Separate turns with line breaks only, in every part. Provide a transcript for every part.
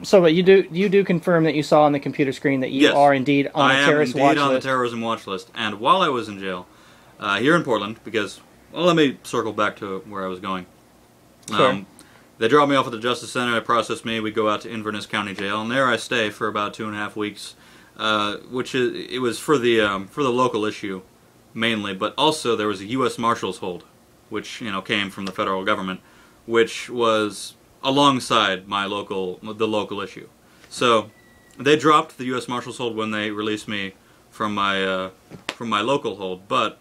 So, but you do confirm that you saw on the computer screen that you
Yes,
are indeed on the terrorist watch list?
I am indeed on the terrorism watch list. And while I was in jail, here in Portland, because, well, let me circle back to where I was going.
Sure.
They drop me off at the Justice Center, they process me, we go out to Inverness County Jail, and there I stay for about 2.5 weeks, it was for the local issue, mainly, but also there was a U.S. Marshals hold, which, you know, came from the federal government, which was alongside the local issue. So they dropped the U.S. Marshals hold when they released me from my local hold, but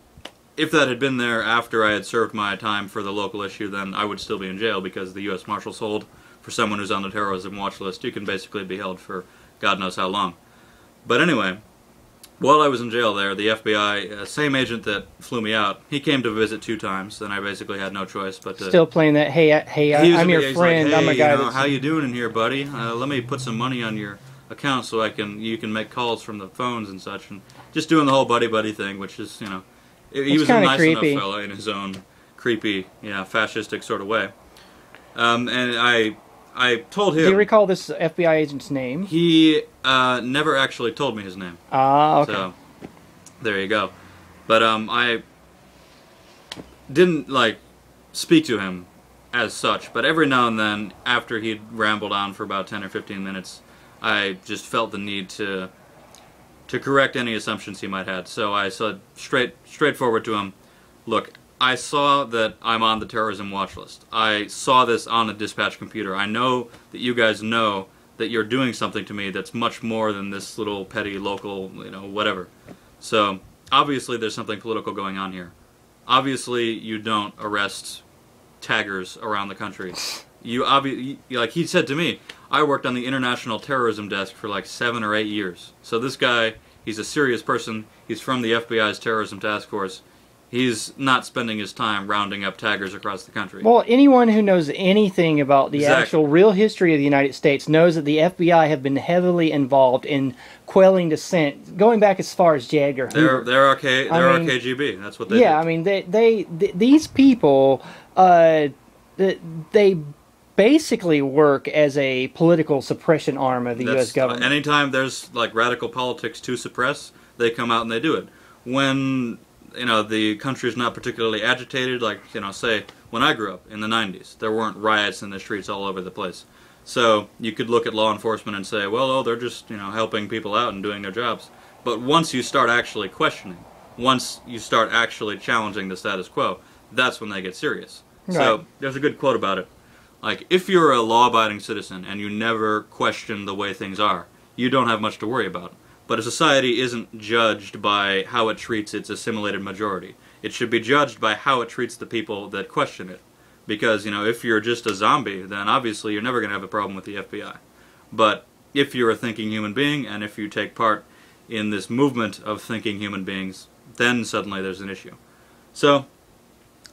if that had been there after I had served my time for the local issue, then I would still be in jail, because the U.S. Marshals hold, for someone who's on the terrorism watch list, you can basically be held for God knows how long. But anyway, while I was in jail there, the FBI, same agent that flew me out, he came to visit 2 times, and I basically had no choice but to...
Still playing that, hey, I'm your friend,
like, hey,
I'm a guy
you know,
that's...
how you doing in here, buddy? Let me put some money on your account so you can make calls from the phones and such, and just doing the whole buddy-buddy thing, which is, you know... He was a nice
creepy
enough fellow in his own creepy, fascistic sort of way. And I told him...
Do you recall this FBI agent's name?
He never actually told me his name.
Ah, okay.
So, there you go. But I didn't, like, speak to him as such, but every now and then, after he'd rambled on for about 10 or 15 minutes, I just felt the need to correct any assumptions he might have. So I said straightforward to him, look, I saw that I'm on the terrorism watch list. I saw this on the dispatch computer. I know that you guys know that you're doing something to me that's much more than this little petty local, you know, whatever. So obviously there's something political going on here. Obviously you don't arrest taggers around the country. Like he said to me, I worked on the international terrorism desk for like 7 or 8 years. So this guy, he's a serious person. He's from the FBI's terrorism task force. He's not spending his time rounding up taggers across the country.
Well, anyone who knows anything about the actual real history of the United States knows that the FBI have been heavily involved in quelling dissent, going back as far as J. Edgar Hoover.
They're our KGB. That's what they do.
Yeah, I mean, these people, they basically work as a political suppression arm of the U.S. government.
Anytime there's like radical politics to suppress, they come out and they do it. When, you know, the country's not particularly agitated, like, you know, say when I grew up in the 90s, there weren't riots in the streets all over the place. So you could look at law enforcement and say, well, oh, they're just, you know, helping people out and doing their jobs. But once you start actually questioning, once you start actually challenging the status quo, that's when they get serious. Right. So there's a good quote about it. Like, if you're a law-abiding citizen and you never question the way things are, you don't have much to worry about. But a society isn't judged by how it treats its assimilated majority. It should be judged by how it treats the people that question it. Because, you know, if you're just a zombie, then obviously you're never going to have a problem with the FBI. But if you're a thinking human being, and if you take part in this movement of thinking human beings, then suddenly there's an issue. So,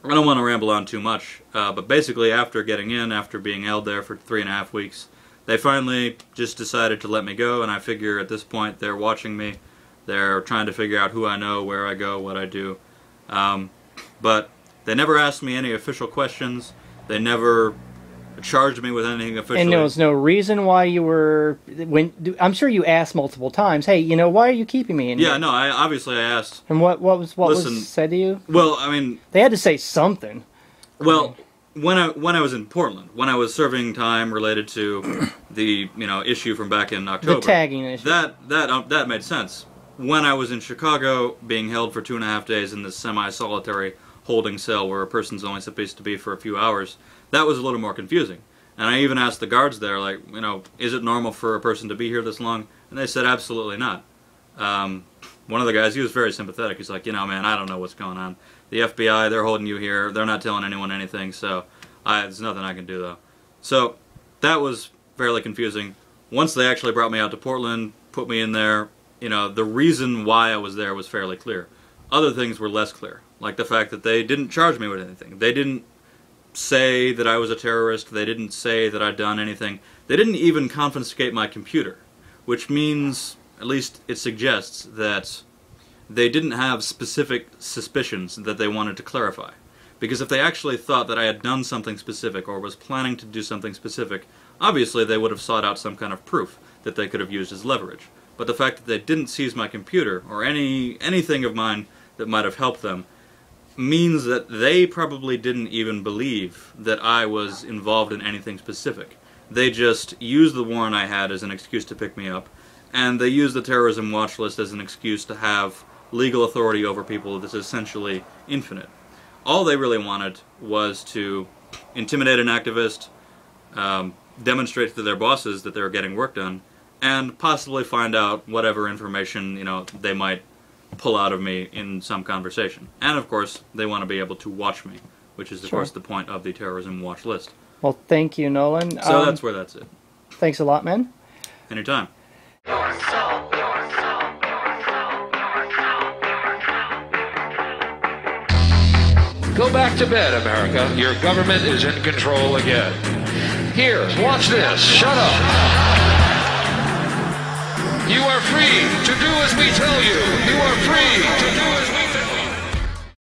I don't want to ramble on too much, but basically after getting in, after being held there for 3.5 weeks, they finally just decided to let me go, and I figure at this point they're watching me. They're trying to figure out who I know, where I go, what I do. But they never asked me any official questions. They never charged me with anything officially.
And there was no reason why you were... I'm sure you asked multiple times, hey, you know, why are you keeping me in here?
Yeah, no, obviously I asked.
And what was said to you?
Well, I mean...
They had to say something.
Well, when I was in Portland, when I was serving time related to the, you know, issue from back in October...
The tagging issue.
That made sense. When I was in Chicago, being held for 2.5 days in this semi-solitary holding cell where a person's only supposed to be for a few hours, that was a little more confusing. And I even asked the guards there, like, you know, is it normal for a person to be here this long? And they said absolutely not. One of the guys, he was very sympathetic. He's like, you know, man, I don't know what's going on. The FBI, they're holding you here. They're not telling anyone anything, so there's nothing I can do, though. So that was fairly confusing. Once they actually brought me out to Portland, put me in there, you know, the reason why I was there was fairly clear. Other things were less clear, like the fact that they didn't charge me with anything. They didn't say that I was a terrorist. They didn't say that I'd done anything. They didn't even confiscate my computer, which means, at least it suggests, that they didn't have specific suspicions that they wanted to clarify. Because if they actually thought that I had done something specific or was planning to do something specific, Obviously, they would have sought out some kind of proof that they could have used as leverage. But the fact that they didn't seize my computer, or anything of mine that might have helped them, means that they probably didn't even believe that I was involved in anything specific. They just used the warrant I had as an excuse to pick me up, and they used the terrorism watch list as an excuse to have legal authority over people that's essentially infinite. All they really wanted was to intimidate an activist, demonstrate to their bosses that they were getting work done, and possibly find out whatever information, they might pull out of me in some conversation. And of course, they want to be able to watch me, which is of course the point of the terrorism watch list.
Well, thank you, Nolan.
So that's where that's it.
Thanks a lot, man.
Anytime.
Go back to bed, America. Your government is in control again. Here, watch this. Shut up. You are free to do as we tell you.